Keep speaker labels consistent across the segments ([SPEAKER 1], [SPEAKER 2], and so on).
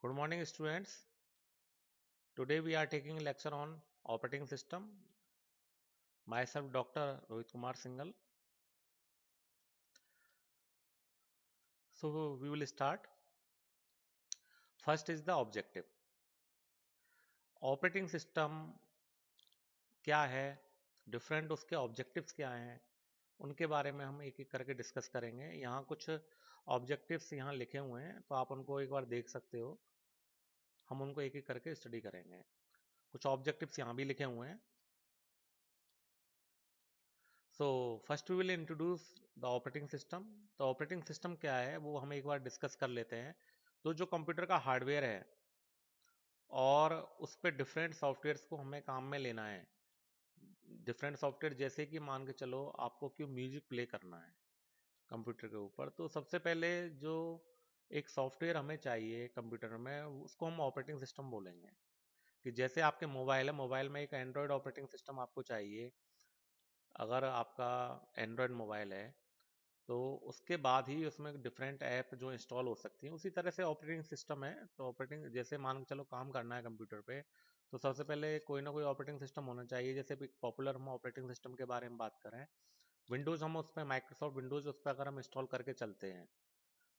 [SPEAKER 1] Good morning, students. Today we are taking a lecture on operating system. Myself, Dr. Rohit Kumar Singhal. So we will start. First is the objective. Operating system क्या है? Different उसके objectives क्या हैं? उनके बारे में हम एक एक करके डिस्कस करेंगे। यहाँ कुछ ऑब्जेक्टिव्स यहाँ लिखे हुए हैं, तो आप उनको एक बार देख सकते हो। हम उनको एक एक करके स्टडी करेंगे। कुछ ऑब्जेक्टिव्स यहाँ भी लिखे हुए हैं। So first we will introduce the operating system. तो ऑपरेटिंग सिस्टम क्या है वो हम एक बार डिस्कस कर लेते हैं। तो जो कंप्यूटर का हार्डवेयर है और उस पर डिफरेंट सॉफ्टवेयर्स को हमें काम में लेना है। डिफरेंट सॉफ्टवेयर जैसे कि मान के चलो आपको क्यों म्यूजिक प्ले करना है कंप्यूटर के ऊपर, तो सबसे पहले जो एक सॉफ्टवेयर हमें चाहिए कंप्यूटर में उसको हम ऑपरेटिंग सिस्टम बोलेंगे। कि जैसे आपके मोबाइल है, मोबाइल में एक एंड्रॉयड ऑपरेटिंग सिस्टम आपको चाहिए। अगर आपका एंड्रॉयड मोबाइल है तो उसके बाद ही उसमें डिफरेंट ऐप जो इंस्टॉल हो सकती हैं। उसी तरह से ऑपरेटिंग सिस्टम है। तो ऑपरेटिंग जैसे मान के चलो काम करना है कंप्यूटर पे, तो सबसे पहले कोई ना कोई ऑपरेटिंग सिस्टम होना चाहिए। जैसे पॉपुलर हम ऑपरेटिंग सिस्टम के बारे में बात करें, विंडोज़, हम उस पर माइक्रोसॉफ्ट विंडोज़ उस पर अगर हम इंस्टॉल करके चलते हैं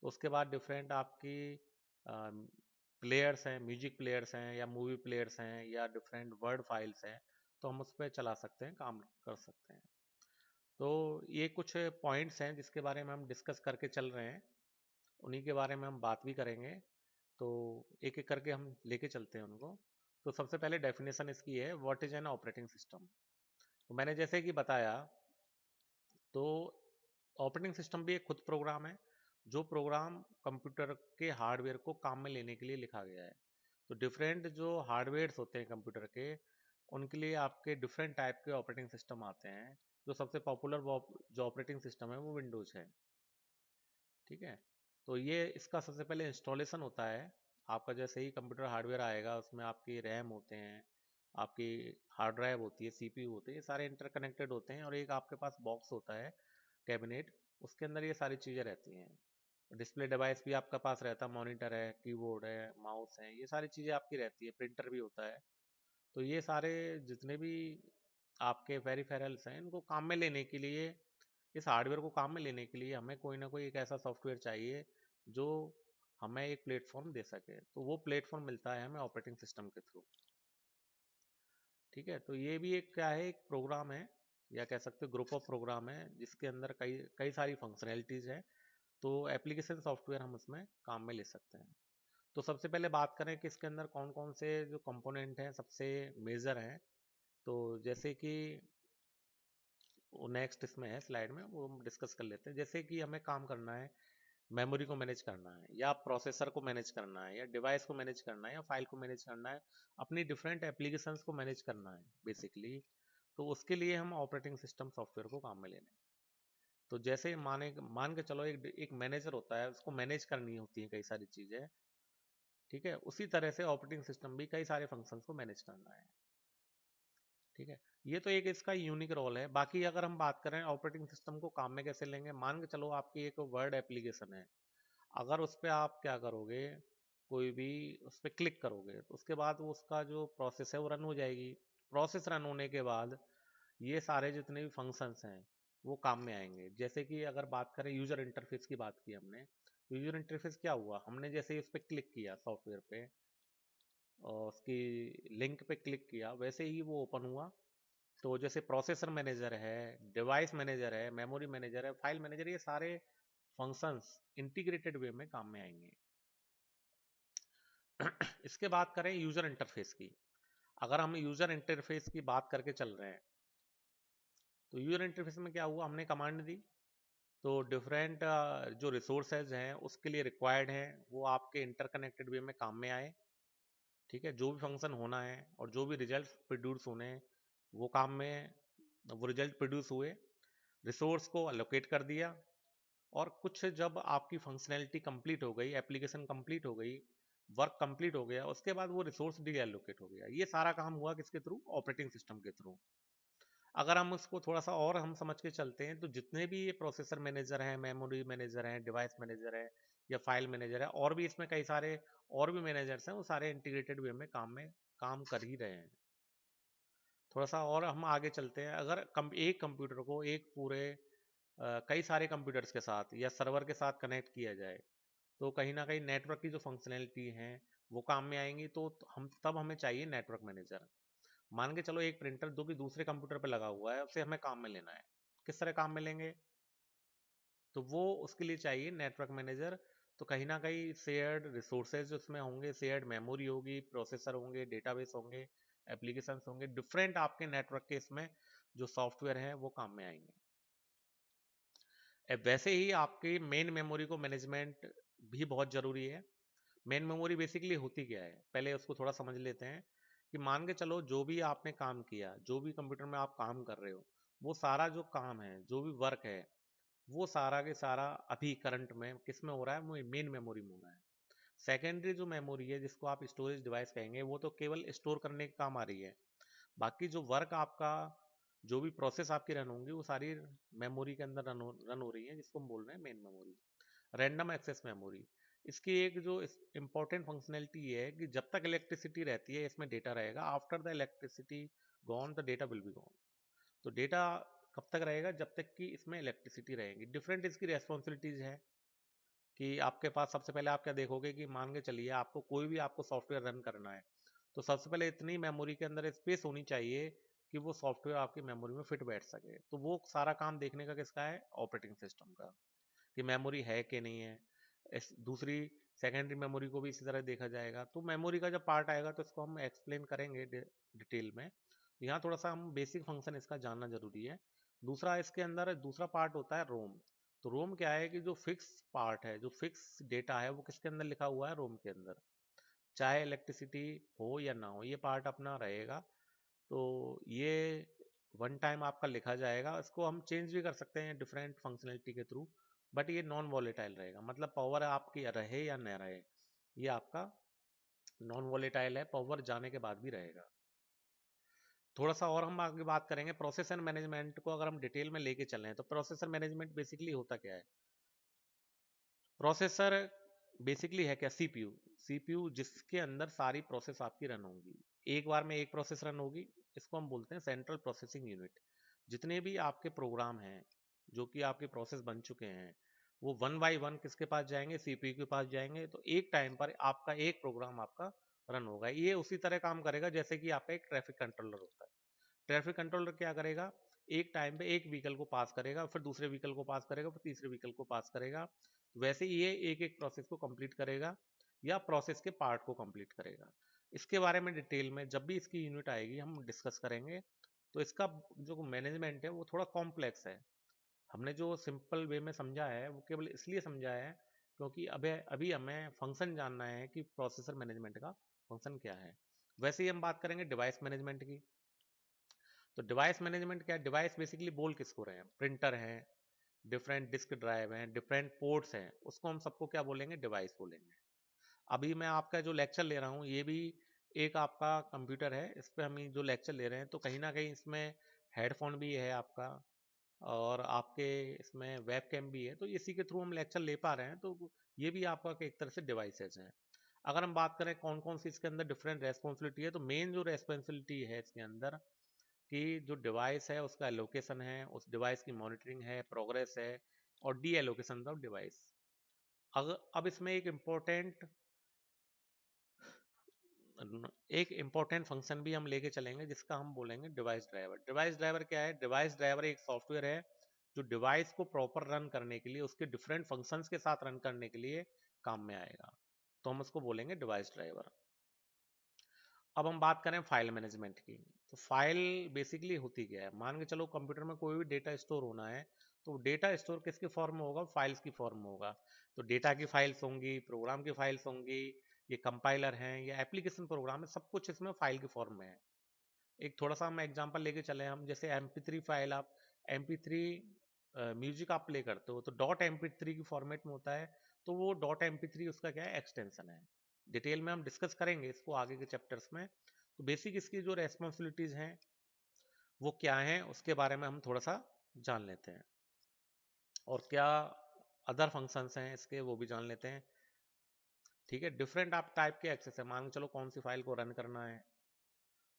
[SPEAKER 1] तो उसके बाद डिफरेंट आपकी प्लेयर्स हैं, म्यूजिक प्लेयर्स हैं या मूवी प्लेयर्स हैं या डिफरेंट वर्ड फाइल्स हैं, तो हम उस पर चला सकते हैं, काम कर सकते हैं। तो ये कुछ पॉइंट्स हैं जिसके बारे में हम डिस्कस करके चल रहे हैं, उन्हीं के बारे में हम बात भी करेंगे। तो एक एक करके हम लेके चलते हैं उनको। तो सबसे पहले डेफिनेशन इसकी है, what is an operating system. तो मैंने जैसे कि बताया, तो ऑपरेटिंग सिस्टम भी एक खुद प्रोग्राम है जो प्रोग्राम कंप्यूटर के हार्डवेयर को काम में लेने के लिए लिखा गया है। तो डिफरेंट जो हार्डवेयर्स होते हैं कंप्यूटर के, उनके लिए आपके डिफरेंट टाइप के ऑपरेटिंग सिस्टम आते हैं। जो सबसे पॉपुलर जो ऑपरेटिंग सिस्टम है वो विंडोज़ है। ठीक है। तो ये इसका सबसे पहले इंस्टॉलेशन होता है। आपका जैसे ही कंप्यूटर हार्डवेयर आएगा उसमें आपकी रैम होते हैं, आपकी हार्ड ड्राइव होती है, सीपीयू होते हैं, ये सारे इंटरकनेक्टेड होते हैं। और एक आपके पास बॉक्स होता है, कैबिनेट, उसके अंदर ये सारी चीज़ें रहती हैं। डिस्प्ले डिवाइस भी आपका पास रहता है, मॉनिटर है, कीबोर्ड है, माउस है, ये सारी चीज़ें आपकी रहती है, प्रिंटर भी होता है। तो ये सारे जितने भी आपके पेरिफेरल्स हैं, इनको काम में लेने के लिए, इस हार्डवेयर को काम में लेने के लिए हमें कोई ना कोई एक ऐसा सॉफ्टवेयर चाहिए जो हमें एक प्लेटफॉर्म दे सके। तो वो प्लेटफॉर्म मिलता है हमें ऑपरेटिंग सिस्टम के थ्रू। ठीक है। तो ये भी एक क्या है, एक प्रोग्राम है, या कह सकते हो ग्रुप ऑफ प्रोग्राम है, जिसके अंदर कई कई सारी फंक्शनैलिटीज़ हैं। तो एप्लीकेशन सॉफ्टवेयर हम उसमें काम में ले सकते हैं। तो सबसे पहले बात करें कि इसके अंदर कौन कौन से जो कंपोनेंट हैं सबसे मेजर हैं। तो जैसे कि वो नेक्स्ट इसमें है स्लाइड में, वो हम डिस्कस कर लेते हैं। जैसे कि हमें काम करना है, मेमोरी को मैनेज करना है, या प्रोसेसर को मैनेज करना है, या डिवाइस को मैनेज करना है, या फाइल को मैनेज करना है, अपनी डिफरेंट एप्लीकेशंस को मैनेज करना है बेसिकली। तो उसके लिए हम ऑपरेटिंग सिस्टम सॉफ्टवेयर को काम में लेने। तो जैसे मान के चलो एक मैनेजर होता है, उसको मैनेज करनी होती है कई सारी चीज़ें। ठीक है। उसी तरह से ऑपरेटिंग सिस्टम भी कई सारे फंक्शंस को मैनेज करना है। ठीक है। ये तो एक इसका यूनिक रोल है। बाकी अगर हम बात करें ऑपरेटिंग सिस्टम को काम में कैसे लेंगे, मान के चलो आपकी एक वर्ड एप्लीकेशन है। अगर उस पर आप क्या करोगे, कोई भी उस पर क्लिक करोगे तो उसके बाद वो उसका जो प्रोसेस है वो रन हो जाएगी। प्रोसेस रन होने के बाद ये सारे जितने भी फंक्शंस हैं वो काम में आएंगे। जैसे कि अगर बात करें यूजर इंटरफेस की, बात की हमने, तो यूजर इंटरफेस क्या हुआ, हमने जैसे ही उस पर क्लिक किया सॉफ्टवेयर पे और उसकी लिंक पे क्लिक किया, वैसे ही वो ओपन हुआ। तो जैसे प्रोसेसर मैनेजर है, डिवाइस मैनेजर है, मेमोरी मैनेजर है, फाइल मैनेजर, ये सारे फंक्शंस इंटीग्रेटेड वे में काम में आएंगे। इसके बात करें यूजर इंटरफेस की। अगर हम यूजर इंटरफेस की बात करके चल रहे हैं, तो यूजर इंटरफेस में क्या हुआ, हमने कमांड दी, तो डिफरेंट जो रिसोर्सेज हैं उसके लिए रिक्वायर्ड हैं वो आपके इंटरकनेक्टेड वे में काम में आए। ठीक है। जो भी फंक्शन होना है और जो भी रिजल्ट प्रोड्यूस होने हैं वो काम में, वो रिजल्ट प्रोड्यूस हुए, रिसोर्स को अलोकेट कर दिया। और कुछ जब आपकी फंक्शनैलिटी कंप्लीट हो गई, एप्लीकेशन कंप्लीट हो गई, वर्क कंप्लीट हो गया, उसके बाद वो रिसोर्स डी एलोकेट हो गया। ये सारा काम हुआ किसके थ्रू, ऑपरेटिंग सिस्टम के थ्रू। अगर हम उसको थोड़ा सा और हम समझ के चलते हैं, तो जितने भी ये प्रोसेसर मैनेजर हैं, मेमोरी मैनेजर हैं, डिवाइस मैनेजर है, या फाइल मैनेजर है, और भी इसमें कई सारे और भी मैनेजर्स हैं, वो सारे इंटीग्रेटेड वे में काम कर ही रहे हैं। थोड़ा सा और हम आगे चलते हैं। अगर एक कंप्यूटर को एक पूरे कई सारे कंप्यूटर्स के साथ या सर्वर के साथ कनेक्ट किया जाए, तो कहीं ना कहीं नेटवर्क की जो फंक्शनैलिटी है वो काम में आएंगी। तो हम तब हमें चाहिए नेटवर्क मैनेजर। मान के चलो एक प्रिंटर जो कि दूसरे कंप्यूटर पे लगा हुआ है, उसे हमें काम में लेना है। किस तरह काम में लेंगे? तो वो उसके लिए चाहिए नेटवर्क मैनेजर। तो कहीं ना कहीं शेयर्ड रिसोर्सेज उसमें होंगे, शेयर्ड मेमोरी होगी, प्रोसेसर होंगे, डेटाबेस होंगे, एप्लीकेशंस होंगे, डिफरेंट आपके नेटवर्क के इसमें जो सॉफ्टवेयर हैं वो काम में आएंगे। वैसे ही आपकी मेन मेमोरी को मैनेजमेंट भी बहुत ज़रूरी है। मेन मेमोरी बेसिकली होती क्या है, पहले उसको थोड़ा समझ लेते हैं। कि मान के चलो जो भी आपने काम किया, जो भी कंप्यूटर में आप काम कर रहे हो, वो सारा जो काम है, जो भी वर्क है, वो सारा के सारा अभी करंट में किस में हो रहा है? वो मेन मेमोरी में हो रहा है। सेकेंडरी जो मेमोरी है, जिसको आप स्टोरेज डिवाइस कहेंगे, वो तो केवल स्टोर करने के काम आ रही है। बाकी जो वर्क आपका, जो भी प्रोसेस आपकी रन होंगी, वो सारी मेमोरी के अंदर रन हो रही है, जिसको हम बोल रहे हैं main memory. Random access memory, इसकी एक जो इंपॉर्टेंट फंक्शनैलिटी ये है कि जब तक इलेक्ट्रिसिटी रहती है इसमें डेटा रहेगा, after the electricity gone the data will be gone. तो डेटा कब तक रहेगा? जब तक कि इसमें इलेक्ट्रिसिटी रहेगी। डिफरेंट इसकी रेस्पॉन्सिबिलिटीज है कि आपके पास सबसे पहले आप क्या देखोगे कि मान के चलिए आपको कोई भी आपको सॉफ्टवेयर रन करना है, तो सबसे पहले इतनी मेमोरी के अंदर स्पेस होनी चाहिए कि वो सॉफ्टवेयर आपकी मेमोरी में फिट बैठ सके। तो वो सारा काम देखने का किसका है? ऑपरेटिंग सिस्टम का, कि मेमोरी है कि नहीं है। दूसरी सेकेंडरी मेमोरी को भी इसी तरह देखा जाएगा। तो मेमोरी का जब पार्ट आएगा तो इसको हम एक्सप्लेन करेंगे डिटेल में। यहाँ थोड़ा सा हम बेसिक फंक्शन इसका जानना जरूरी है। दूसरा इसके अंदर दूसरा पार्ट होता है रोम। तो रोम क्या है? कि जो फिक्स पार्ट है, जो फिक्स डेटा है, वो किसके अंदर लिखा हुआ है? रोम के अंदर। चाहे इलेक्ट्रिसिटी हो या ना हो, ये पार्ट अपना रहेगा। तो ये वन टाइम आपका लिखा जाएगा। इसको हम चेंज भी कर सकते हैं डिफरेंट फंक्शनलिटी के थ्रू, बट ये नॉन वॉलेटाइल रहेगा। मतलब पावर आपकी रहे या न रहे, ये आपका नॉन वॉलेटाइल है, पावर जाने के बाद भी रहेगा। थोड़ा सा और हम आगे बात करेंगे प्रोसेसर मैनेजमेंट को। अगर हम डिटेल में लेके चलें तो प्रोसेसर मैनेजमेंट बेसिकली होता क्या है? प्रोसेसर बेसिकली है क्या? सीपीयू। सीपीयू जिसके अंदर सारी प्रोसेस आपकी रन होंगी, एक बार में एक प्रोसेस रन होगी। इसको हम बोलते हैं सेंट्रल प्रोसेसिंग यूनिट। जितने भी आपके प्रोग्राम हैं, जो कि आपके प्रोसेस बन चुके हैं, वो वन बाय वन किसके पास जाएंगे? सीपीयू के पास जाएंगे। तो एक टाइम पर आपका एक प्रोग्राम आपका रन होगा। ये उसी तरह काम करेगा जैसे कि आपका एक ट्रैफिक कंट्रोलर होता है। ट्रैफिक कंट्रोलर क्या करेगा? एक टाइम पे एक व्हीकल को पास करेगा, फिर दूसरे व्हीकल को पास करेगा, फिर तीसरे व्हीकल को पास करेगा। वैसे ही ये एक एक प्रोसेस को कंप्लीट करेगा, या प्रोसेस के पार्ट को कंप्लीट करेगा। इसके बारे में डिटेल में जब भी इसकी यूनिट आएगी हम डिस्कस करेंगे। तो इसका जो मैनेजमेंट है वो थोड़ा कॉम्प्लेक्स है। हमने जो सिंपल वे में समझा है वो केवल इसलिए समझा है क्योंकि अभी अभी हमें फंक्शन जानना है कि प्रोसेसर मैनेजमेंट का फंक्शन क्या है। वैसे ही हम बात करेंगे डिवाइस मैनेजमेंट की। तो डिवाइस मैनेजमेंट क्या है? डिवाइस बेसिकली बोल किसको रहे हैं? प्रिंटर हैं, डिफरेंट डिस्क ड्राइव हैं, डिफरेंट पोर्ट्स हैं, उसको हम सबको क्या बोलेंगे? डिवाइस बोलेंगे। अभी मैं आपका जो लेक्चर ले रहा हूँ ये भी एक आपका कंप्यूटर है, इस पे हम ये जो लेक्चर ले रहे हैं, तो कहीं ना कहीं इसमें हेडफोन भी है आपका, और आपके इसमें वेब कैम भी है। तो इसी के थ्रू हम लेक्चर ले पा रहे हैं। तो ये भी आपका एक तरह से डिवाइसेज हैं। अगर हम बात करें कौन कौन सी इसके अंदर डिफरेंट रेस्पॉन्सिबिलिटी है, तो मेन जो रेस्पॉन्सिबिलिटी है इसके अंदर कि जो डिवाइस है उसका एलोकेशन है, उस डिवाइस की मॉनिटरिंग है, प्रोग्रेस है, और डी एलोकेशन ऑफ डिवाइस। अगर अब इसमें एक इम्पोर्टेंट फंक्शन भी हम लेके चलेंगे जिसका हम बोलेंगे डिवाइस ड्राइवर। डिवाइस ड्राइवर क्या है? डिवाइस ड्राइवर एक सॉफ्टवेयर है जो डिवाइस को प्रॉपर रन करने के लिए, उसके डिफरेंट फंक्शंस के साथ रन करने के लिए काम में आएगा। तो हम उसको बोलेंगे डिवाइस ड्राइवर। अब हम बात करें फाइल मैनेजमेंट की। तो फाइल बेसिकली होती क्या है? मान के चलो कंप्यूटर में कोई भी डेटा स्टोर होना है, तो डेटा स्टोर किसके फॉर्म में होगा? फाइल्स की फॉर्म में होगा। तो डेटा की फाइल्स होंगी, प्रोग्राम की फाइल्स होंगी, ये कंपाइलर हैं या एप्लीकेशन प्रोग्राम है, सब कुछ इसमें फाइल की फॉर्म में है। एक थोड़ा सा हम एग्जांपल लेके चले, हम जैसे MP3 फाइल, आप MP3 म्यूजिक आप प्ले करते हो तो .mp3 की फॉर्मेट में होता है। तो वो .mp3 उसका क्या है? एक्सटेंशन है। डिटेल में हम डिस्कस करेंगे इसको आगे के चैप्टर्स में। तो बेसिक इसकी जो रेस्पॉन्सिबिलिटीज हैं वो क्या हैं, उसके बारे में हम थोड़ा सा जान लेते हैं। और क्या अदर फंक्शंस हैं इसके, वो भी जान लेते हैं। ठीक है, डिफरेंट आप टाइप के एक्सेस है, मान के चलो कौन सी फाइल को रन करना है,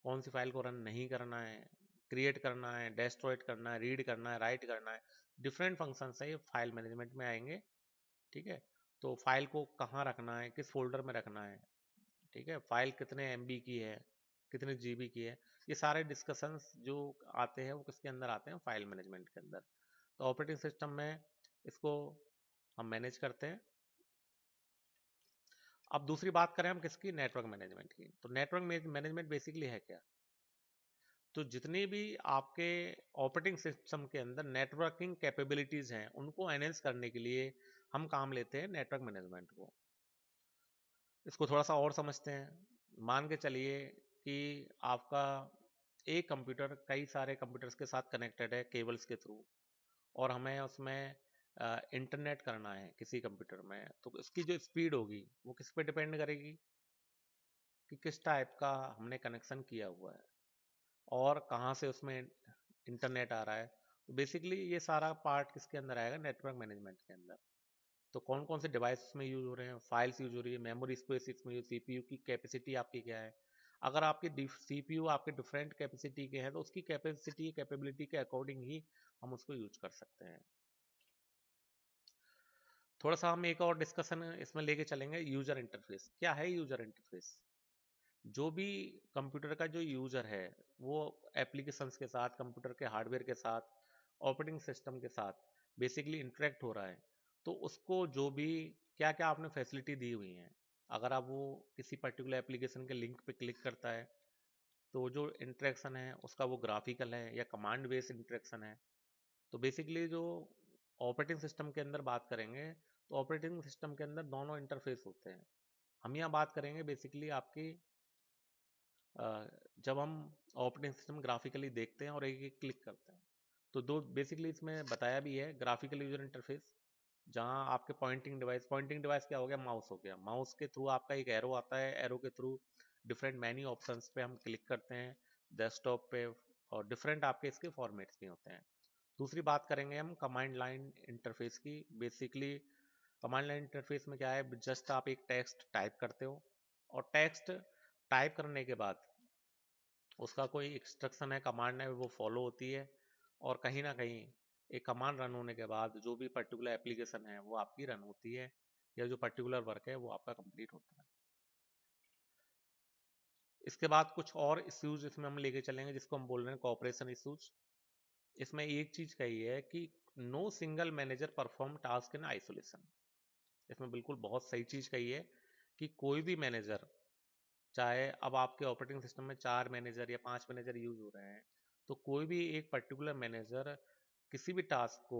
[SPEAKER 1] कौन सी फाइल को रन नहीं करना है, क्रिएट करना है, डेस्ट्रॉयड करना है, रीड करना है, राइट करना है। डिफरेंट फंक्शंस है ये फाइल मैनेजमेंट में आएंगे। ठीक है, तो फाइल को कहाँ रखना है, किस फोल्डर में रखना है, ठीक है, फाइल कितने एमबी की है, कितने जीबी की है, ये सारे डिस्कशंस जो आते हैं वो किसके अंदर आते हैं, फाइल मैनेजमेंट के अंदर। तो ऑपरेटिंग सिस्टम में इसको हम मैनेज करते हैं। अब दूसरी बात करें हम किसकी, नेटवर्क मैनेजमेंट की। तो नेटवर्क मैनेजमेंट बेसिकली है क्या, तो जितनी भी आपके ऑपरेटिंग सिस्टम के अंदर नेटवर्किंग कैपेबिलिटीज हैं उनको एनहेंस करने के लिए हम काम लेते हैं नेटवर्क मैनेजमेंट को। इसको थोड़ा सा और समझते हैं। मान के चलिए कि आपका एक कंप्यूटर कई सारे कंप्यूटर्स के साथ कनेक्टेड है केबल्स के थ्रू, और हमें उसमें इंटरनेट करना है किसी कंप्यूटर में, तो इसकी जो स्पीड होगी वो किस पे डिपेंड करेगी कि किस टाइप का हमने कनेक्शन किया हुआ है और कहाँ से उसमें इंटरनेट आ रहा है। तो बेसिकली ये सारा पार्ट किसके अंदर आएगा, नेटवर्क मैनेजमेंट के अंदर। तो कौन कौन से डिवाइस में यूज हो रहे हैं, फाइल्स यूज हो रही है, मेमोरी स्पेस इसमें, सीपीयू की कैपेसिटी आपकी क्या है। अगर आपके सीपीयू आपके डिफरेंट कैपेसिटी के हैं तो उसकी कैपेसिटी कैपेबिलिटी के अकॉर्डिंग ही हम उसको यूज कर सकते हैं। थोड़ा सा हम एक और डिस्कशन इसमें लेके चलेंगे, यूजर इंटरफेस क्या है। यूजर इंटरफेस जो भी कंप्यूटर का जो यूजर है वो एप्लीकेशंस के साथ, कंप्यूटर के हार्डवेयर के साथ, ऑपरेटिंग सिस्टम के साथ बेसिकली इंटरेक्ट हो रहा है, तो उसको जो भी क्या क्या आपने फैसिलिटी दी हुई हैं, अगर आप वो किसी पर्टिकुलर एप्लीकेशन के लिंक पे क्लिक करता है तो जो इंटरेक्शन है उसका वो ग्राफिकल है या कमांड बेस्ड इंटरेक्शन है। तो बेसिकली जो ऑपरेटिंग सिस्टम के अंदर बात करेंगे तो ऑपरेटिंग सिस्टम के अंदर दोनों इंटरफेस होते हैं। हम यहाँ बात करेंगे बेसिकली आपकी अ, जब हम ऑपरेटिंग सिस्टम ग्राफिकली देखते हैं और एक एक क्लिक करते हैं, तो दो बेसिकली इसमें बताया भी है, ग्राफिकल यूजर इंटरफेस जहां आपके पॉइंटिंग डिवाइस क्या हो गया, माउस हो गया, माउस के थ्रू आपका एक एरो आता है, एरो के थ्रू डिफरेंट मेन्यू ऑप्शंस पे हम क्लिक करते हैं डेस्कटॉप पे, और डिफरेंट आपके इसके फॉर्मेट्स भी होते हैं। दूसरी बात करेंगे हम कमांड लाइन इंटरफेस की। बेसिकली कमांड लाइन इंटरफेस में क्या है, जस्ट आप एक टेक्स्ट टाइप करते हो और टेक्स्ट टाइप करने के बाद उसका कोई इंस्ट्रक्शन है, कमांड है, वो फॉलो होती है, और कहीं ना कहीं एक कमांड रन होने के बाद जो भी पर्टिकुलर एप्लीकेशन है वो आपकी रन होती है, या जो पर्टिकुलर वर्क है वो आपका कंप्लीट होता है। इसके बाद कुछ और इश्यूज इसमें हम लेके चलेंगे जिसको हम बोल रहे हैं कोऑपरेशन इश्यूज। इसमें एक चीज कही है कि no single manager perform task in isolation. इसमें बिल्कुल बहुत सही चीज कही है कि कोई भी मैनेजर, चाहे अब आपके ऑपरेटिंग सिस्टम में 4 मैनेजर या 5 मैनेजर यूज हो रहे हैं, तो कोई भी एक पर्टिकुलर मैनेजर किसी भी टास्क को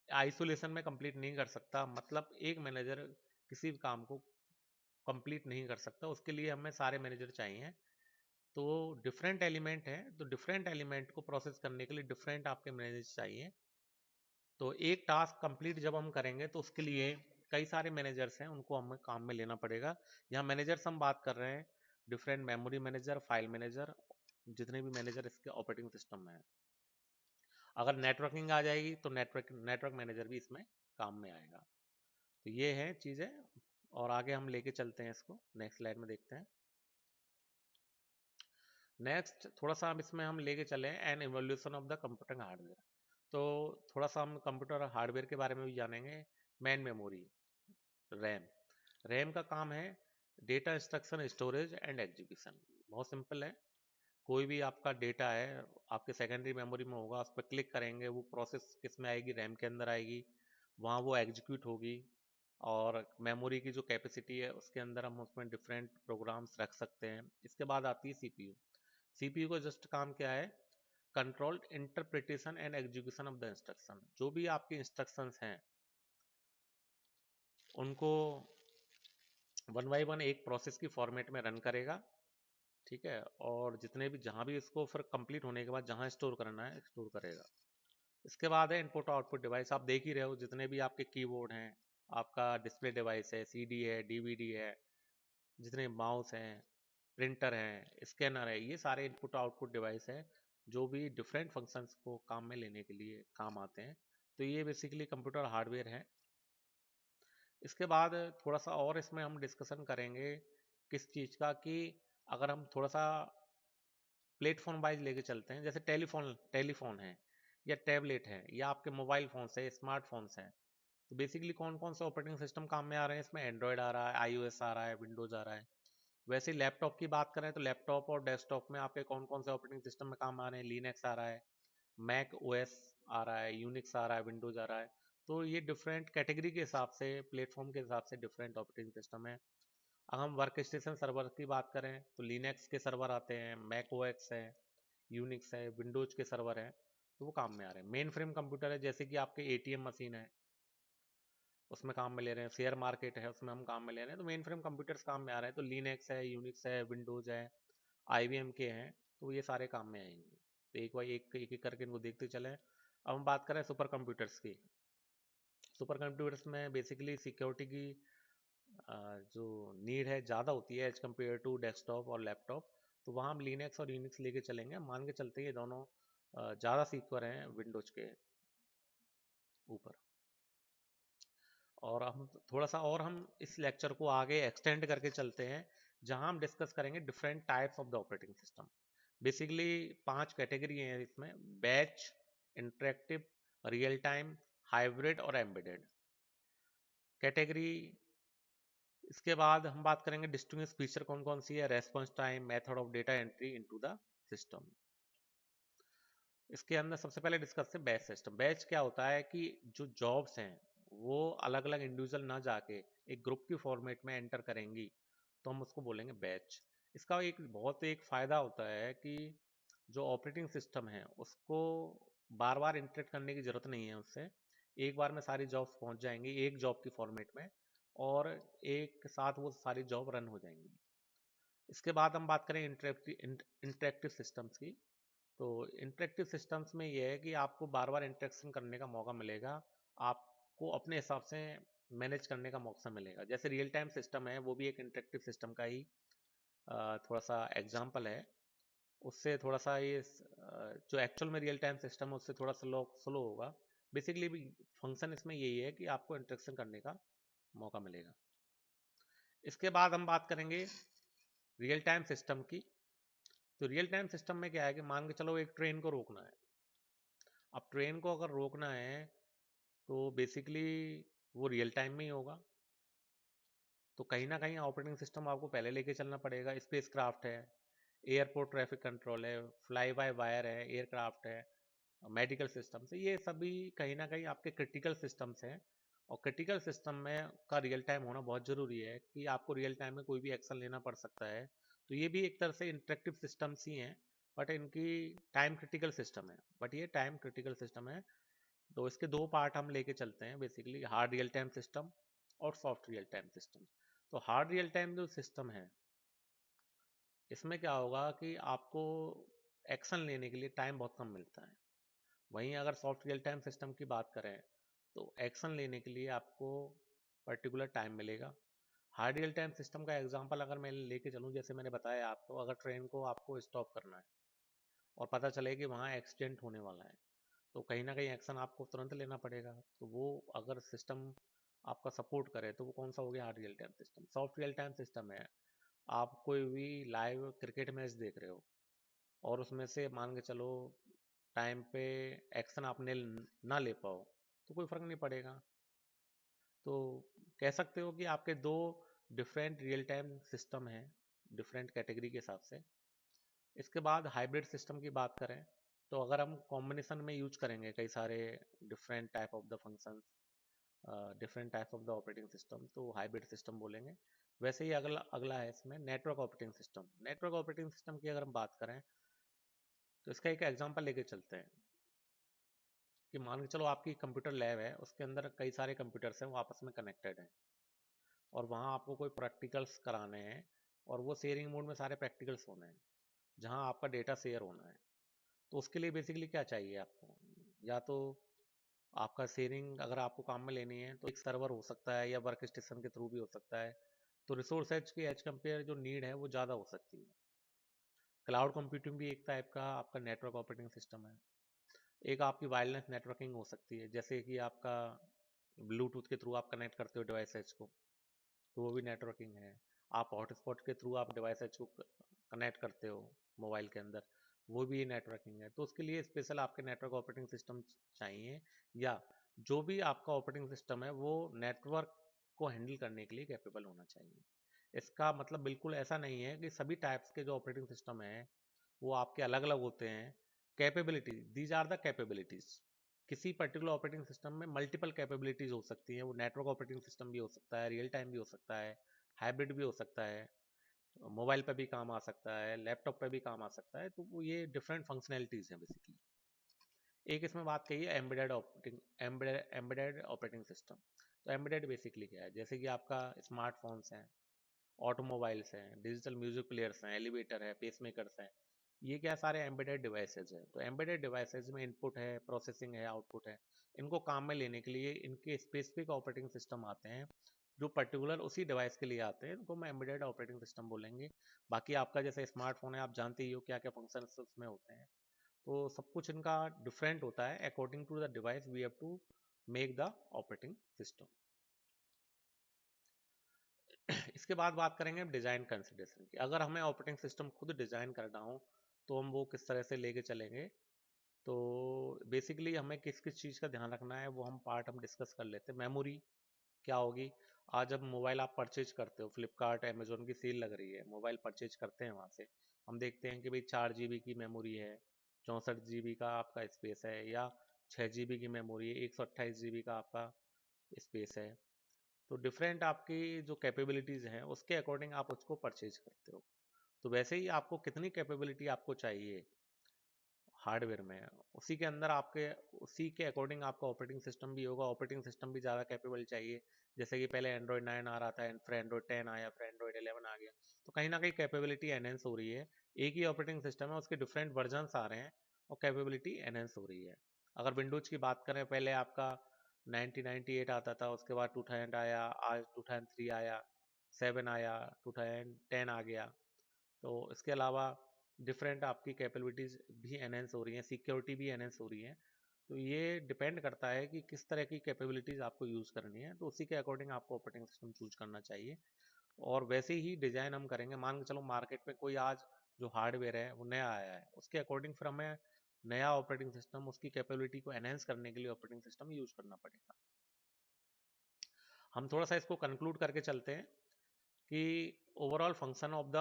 [SPEAKER 1] आइसोलेशन में कंप्लीट नहीं कर सकता। मतलब एक मैनेजर किसी भी काम को कंप्लीट नहीं कर सकता, उसके लिए हमें सारे मैनेजर चाहिए। तो डिफरेंट एलिमेंट है, तो डिफरेंट एलिमेंट को प्रोसेस करने के लिए डिफरेंट आपके मैनेजर चाहिए। तो एक टास्क कंप्लीट जब हम करेंगे तो उसके लिए कई सारे मैनेजर्स हैं, उनको हमें काम में लेना पड़ेगा। यहाँ मैनेजर्स हम बात कर रहे हैं different memory manager, file manager, जितने भी मैनेजर इसके ऑपरेटिंग सिस्टम में है। अगर नेटवर्किंग आ जाएगी तो नेटवर्क मैनेजर भी इसमें काम में आएगा। तो ये है चीज़ें, और आगे हम लेके चलते हैं इसको, नेक्स्ट स्लाइड में देखते हैं। नेक्स्ट थोड़ा सा हम इसमें हम लेके चले an evolution of the computing hardware. तो थोड़ा सा हम कंप्यूटर हार्डवेयर के बारे में भी जानेंगे। Main memory, RAM. रैम का काम है data instruction storage and execution. बहुत सिंपल है, कोई भी आपका डेटा है आपके सेकेंडरी मेमोरी में होगा, उस पर क्लिक करेंगे, वो प्रोसेस किस में आएगी, रैम के अंदर आएगी, वहाँ वो एग्जीक्यूट होगी। और मेमोरी की जो कैपेसिटी है उसके अंदर हम उसमें डिफरेंट प्रोग्राम्स रख सकते हैं। इसके बाद आती है सीपीयू। सीपीयू का जस्ट काम क्या है, controlled interpretation and execution of the instruction. जो भी आपके इंस्ट्रक्शंस हैं उनको वन बाई वन एक प्रोसेस की फॉर्मेट में रन करेगा। ठीक है, और जितने भी जहाँ भी इसको फिर कंप्लीट होने के बाद जहाँ स्टोर करना है स्टोर करेगा। इसके बाद है इनपुट आउटपुट डिवाइस। आप देख ही रहे हो जितने भी आपके कीबोर्ड हैं, आपका डिस्प्ले डिवाइस है, सीडी है, डीवीडी है, जितने माउस हैं, प्रिंटर हैं, स्कैनर है, ये सारे इनपुट आउटपुट डिवाइस हैं जो भी डिफरेंट फंक्शंस को काम में लेने के लिए काम आते हैं। तो ये बेसिकली कंप्यूटर हार्डवेयर है। इसके बाद थोड़ा सा और इसमें हम डिस्कशन करेंगे किस चीज़ का, कि अगर हम थोड़ा सा प्लेटफॉर्म वाइज लेके चलते हैं, जैसे टेलीफोन टेलीफोन है या टैबलेट है या आपके मोबाइल फ़ोन्स है, स्मार्टफोन्स हैं, तो बेसिकली कौन कौन से ऑपरेटिंग सिस्टम काम में आ रहे हैं इसमें? एंड्रॉयड आ रहा है, आईओएस आ रहा है, विंडोज़ आ रहा है। वैसे लैपटॉप की बात करें तो लैपटॉप और डेस्कटॉप में आपके कौन कौन से ऑपरेटिंग सिस्टम में काम आ रहे हैं? लिनक्स आ रहा है, मैक ओएस आ रहा है, यूनिक्स आ रहा है, विंडोज़ आ रहा है। तो ये डिफरेंट कैटेगरी के हिसाब से, प्लेटफॉर्म के हिसाब से डिफरेंट ऑपरेटिंग सिस्टम है। अगर हम वर्क स्टेशन सर्वर की बात करें तो लिनक्स के सर्वर आते हैं, मैक ओएस है, यूनिक्स है, विंडोज के सर्वर हैं, तो वो काम में आ रहे हैं। मेन फ्रेम कंप्यूटर है, जैसे कि आपके एटीएम मशीन है, उसमें काम में ले रहे हैं। शेयर मार्केट है, उसमें हम काम में ले रहे हैं, तो मेन फ्रेम कंप्यूटर्स काम में आ रहे हैं। तो लिनक्स है, यूनिक्स है, विंडोज है, आईबीएम के हैं, तो ये सारे काम में आएंगे। तो एक बार एक एक करके इनको देखते चले। अब हम बात करें सुपर कंप्यूटर्स की। सुपर कंप्यूटर्स में बेसिकली सिक्योरिटी की जो नीड है ज़्यादा होती है एज कम्पेयर टू डेस्कटॉप और लैपटॉप। तो वहाँ हम लिनक्स और यूनिक्स लेके चलेंगे। मान के चलते हैं ये दोनों ज़्यादा सिक्योर हैं विंडोज के ऊपर। और हम थोड़ा सा और हम इस लेक्चर को आगे एक्सटेंड करके चलते हैं, जहां हम डिस्कस करेंगे different types of the operating system. Basically 5 category हैं इसमें: batch, interactive, real time, hybrid और एम्बेडेड कैटेगरी। इसके बाद हम बात करेंगे डिस्टिंग्विश फीचर कौन कौन सी है, response time, method of data entry into the system. इसके अंदर सबसे पहले डिस्कस है बैच सिस्टम। बैच क्या होता है कि जो जॉब्स हैं वो अलग अलग इंडिविजुअल ना जाके एक ग्रुप की फॉर्मेट में एंटर करेंगी, तो हम उसको बोलेंगे बैच। इसका एक फ़ायदा होता है कि जो ऑपरेटिंग सिस्टम है उसको बार बार इंटरेक्ट करने की ज़रूरत नहीं है उससे। एक बार में सारी जॉब्स पहुंच जाएंगी एक जॉब की फॉर्मेट में, और एक साथ वो सारी जॉब रन हो जाएंगी। इसके बाद हम बात करें इंटरेक्टिव सिस्टम्स की। तो इंटरेक्टिव सिस्टम्स में ये है कि आपको बार बार इंटरेक्शन करने का मौका मिलेगा, आपको अपने हिसाब से मैनेज करने का मौका मिलेगा। जैसे रियल टाइम सिस्टम है, वो भी एक इंटरेक्टिव सिस्टम का ही थोड़ा सा एग्जाम्पल है। उससे थोड़ा सा ये जो एक्चुअल में रियल टाइम सिस्टम है उससे थोड़ा स्लो स्लो होगा। बेसिकली फंक्शन इसमें यही है कि आपको इंटरेक्शन करने का मौका मिलेगा। इसके बाद हम बात करेंगे रियल टाइम सिस्टम की। तो रियल टाइम सिस्टम में क्या है कि मान के चलो एक ट्रेन को रोकना है। अब ट्रेन को अगर रोकना है तो बेसिकली वो रियल टाइम में ही होगा। तो कहीं ना कहीं ऑपरेटिंग सिस्टम आपको पहले लेके चलना पड़ेगा। स्पेस क्राफ्ट है, एयरपोर्ट ट्रैफिक कंट्रोल है, फ्लाई बाय वायर है, एयरक्राफ्ट है, मेडिकल सिस्टम्स है, ये सभी कहीं ना कहीं आपके क्रिटिकल सिस्टम्स हैं। और क्रिटिकल सिस्टम में का रियल टाइम होना बहुत ज़रूरी है कि आपको रियल टाइम में कोई भी एक्शन लेना पड़ सकता है। तो ये भी एक तरह से इंटरेक्टिव सिस्टम्स ही हैं, बट इनकी टाइम क्रिटिकल सिस्टम है, बट ये टाइम क्रिटिकल सिस्टम है। तो इसके दो पार्ट हम लेके चलते हैं, basically hard real time system और सॉफ्ट रियल टाइम सिस्टम। तो हार्ड रियल टाइम जो सिस्टम है, इसमें क्या होगा कि आपको एक्शन लेने के लिए टाइम बहुत कम मिलता है। वहीं अगर सॉफ्ट रियल टाइम सिस्टम की बात करें तो एक्शन लेने के लिए आपको पर्टिकुलर टाइम मिलेगा। हार्ड रियल टाइम सिस्टम का एग्जांपल अगर मैं लेके चलूँ, जैसे मैंने बताया आपको, अगर ट्रेन को आपको स्टॉप करना है और पता चले कि वहाँ एक्सीडेंट होने वाला है, तो कहीं ना कहीं एक्शन आपको तुरंत लेना पड़ेगा। तो वो अगर सिस्टम आपका सपोर्ट करे तो वो कौन सा हो गया? Hard real time system. Soft real time system है, आप कोई भी लाइव क्रिकेट मैच देख रहे हो और उसमें से मान के चलो टाइम पे एक्शन आपने ना ले पाओ, तो कोई फर्क नहीं पड़ेगा। तो कह सकते हो कि आपके दो डिफरेंट रियल टाइम सिस्टम हैं, डिफरेंट कैटेगरी के हिसाब से। इसके बाद हाइब्रिड सिस्टम की बात करें तो अगर हम कॉम्बिनेशन में यूज करेंगे कई सारे different type of the functions, different types of the operating system, तो हाइब्रिड सिस्टम बोलेंगे। वैसे ही अगला अगला है इसमें network operating system. Network operating system की अगर हम बात करें तो इसका एक एग्जांपल लेके चलते हैं कि मान के चलो आपकी कंप्यूटर लैब है, उसके अंदर कई सारे कंप्यूटर्स हैं, वो आपस में कनेक्टेड हैं, और वहाँ आपको कोई प्रैक्टिकल्स कराने हैं, और वो शेयरिंग मोड में सारे प्रैक्टिकल्स होने हैं जहाँ आपका डेटा शेयर होना है। तो उसके लिए बेसिकली क्या चाहिए आपको? या तो आपका शेयरिंग अगर आपको काम में लेनी है तो एक सर्वर हो सकता है या वर्क स्टेशन के थ्रू भी हो सकता है। तो रिसोर्स एज की एज कंपेयर जो नीड है वो ज़्यादा हो सकती है। क्लाउड कंप्यूटिंग भी एक टाइप का आपका नेटवर्क ऑपरेटिंग सिस्टम है। एक आपकी वायरलेस नेटवर्किंग हो सकती है, जैसे कि आपका ब्लूटूथ के थ्रू आप कनेक्ट करते हो डिवाइसेज को, तो वो भी नेटवर्किंग है। आप हॉटस्पॉट के थ्रू आप डिवाइसेज को कनेक्ट करते हो मोबाइल के अंदर, वो भी नेटवर्किंग है। तो उसके लिए स्पेशल आपके नेटवर्क ऑपरेटिंग सिस्टम चाहिए, या जो भी आपका ऑपरेटिंग सिस्टम है वो नेटवर्क को हैंडल करने के लिए कैपेबल होना चाहिए। इसका मतलब बिल्कुल ऐसा नहीं है कि सभी टाइप्स के जो ऑपरेटिंग सिस्टम है वो आपके अलग अलग होते हैं। Capability, these are the capabilities. किसी पर्टिकुलर ऑपरेटिंग सिस्टम में मल्टीपल कैपेबिलिटीज हो सकती हैं। वो नेटवर्क ऑपरेटिंग सिस्टम भी हो सकता है, रियल टाइम भी हो सकता है, हाइब्रिड भी हो सकता है, मोबाइल पे भी काम आ सकता है, लैपटॉप पे भी काम आ सकता है। तो वो ये डिफरेंट फंक्शनैलिटीज हैं बेसिकली। एक इसमें बात कही है एम्बेडेड ऑपरेटिंग सिस्टम। तो एम्बेडेड बेसिकली क्या है, जैसे कि आपका स्मार्टफोन्स हैं, ऑटोमोबाइल्स हैं, डिजिटल म्यूजिक प्लेयर्स हैं, एलिवेटर है, पेसमेकर्स हैं, ये क्या सारे एम्बेडेड डिवाइसेज हैं। तो एम्बेडेड डिवाइसेज में इनपुट है, प्रोसेसिंग है, आउटपुट है। इनको काम में लेने के लिए इनके स्पेसिफिक ऑपरेटिंग सिस्टम आते हैं जो पर्टिकुलर उसी डिवाइस के लिए आते हैं। इनको हम एम्बेडेड ऑपरेटिंग सिस्टम बोलेंगे। बाकी आपका जैसे स्मार्टफोन है, आप जानते ही हो क्या क्या फंक्शन उसमें होते हैं। तो सब कुछ इनका डिफरेंट होता है। According to the device we have to make the operating system. इसके बाद बात करेंगे डिज़ाइन कंसिडरेशन की। अगर हमें ऑपरेटिंग सिस्टम खुद डिज़ाइन करना हो तो हम वो किस तरह से लेके चलेंगे। तो बेसिकली हमें किस किस चीज़ का ध्यान रखना है वो हम डिस्कस कर लेते हैं। मेमोरी क्या होगी। आज जब मोबाइल आप परचेज करते हो, फ्लिपकार्ट अमेजोन की सेल लग रही है, मोबाइल परचेज करते हैं वहाँ से, हम देखते हैं कि भाई 4 GB की मेमोरी है, 64 GB का आपका स्पेस है, या 6 GB की मेमोरी है, 128 GB का आपका स्पेस है। तो डिफरेंट आपकी जो कैपेबिलिटीज़ हैं उसके अकॉर्डिंग आप उसको परचेज करते हो। तो वैसे ही आपको कितनी कैपेबिलिटी आपको चाहिए हार्डवेयर में, उसी के अंदर आपके उसी के अकॉर्डिंग आपका ऑपरेटिंग सिस्टम भी होगा। ऑपरेटिंग सिस्टम भी ज़्यादा कैपेबल चाहिए। जैसे कि पहले एंड्रॉयड 9 आ रहा था, फिर एंड्रॉयड 10 आया, फिर एंड्रॉयड 11 आ गया। तो कहीं ना कहीं कैपेबिलिटी एनहेंस हो रही है। एक ही ऑपरेटिंग सिस्टम है, उसके डिफरेंट वर्जन्स आ रहे हैं और कैपेबिलिटी एनहेंस हो रही है। अगर विंडोज की बात करें, पहले आपका 1998 आता था, उसके बाद 2000 आया, आज 2003 आया, 7 आया, 2010 आ गया। तो इसके अलावा डिफरेंट आपकी कैपेबिलिटीज़ भी एनहेंस हो रही हैं, सिक्योरिटी भी एनहेंस हो रही है। तो ये डिपेंड करता है कि किस तरह की कैपेबिलिटीज़ आपको यूज़ करनी है, तो उसी के अकॉर्डिंग आपको ऑपरेटिंग सिस्टम चूज करना चाहिए। और वैसे ही डिज़ाइन हम करेंगे। मान के चलो मार्केट में कोई आज जो हार्डवेयर है वो नया आया है, उसके अकॉर्डिंग फिर हमें नया ऑपरेटिंग सिस्टम, उसकी कैपेबिलिटी को एनहेंस करने के लिए ऑपरेटिंग सिस्टम यूज करना पड़ेगा। हम थोड़ा सा इसको कंक्लूड करके चलते हैं कि overall function of the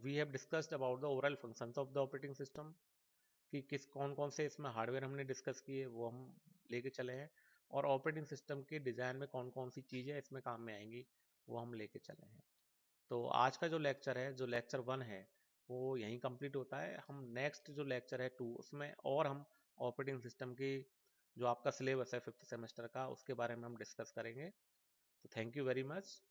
[SPEAKER 1] we have discussed about the overall functions of the operating system, कि किस कौन कौन से इसमें हार्डवेयर हमने डिस्कस किए वो हम लेके चले हैं, और ऑपरेटिंग सिस्टम के डिज़ाइन में कौन कौन सी चीज़ें इसमें काम में आएंगी वो हम लेके चले हैं। तो आज का जो लेक्चर है, जो लेक्चर 1 है, वो यहीं कंप्लीट होता है। हम नेक्स्ट जो लेक्चर है 2, उसमें और हम ऑपरेटिंग सिस्टम की जो आपका सिलेबस है 5th सेमेस्टर का, उसके बारे में हम डिस्कस करेंगे। तो थैंक यू वेरी मच।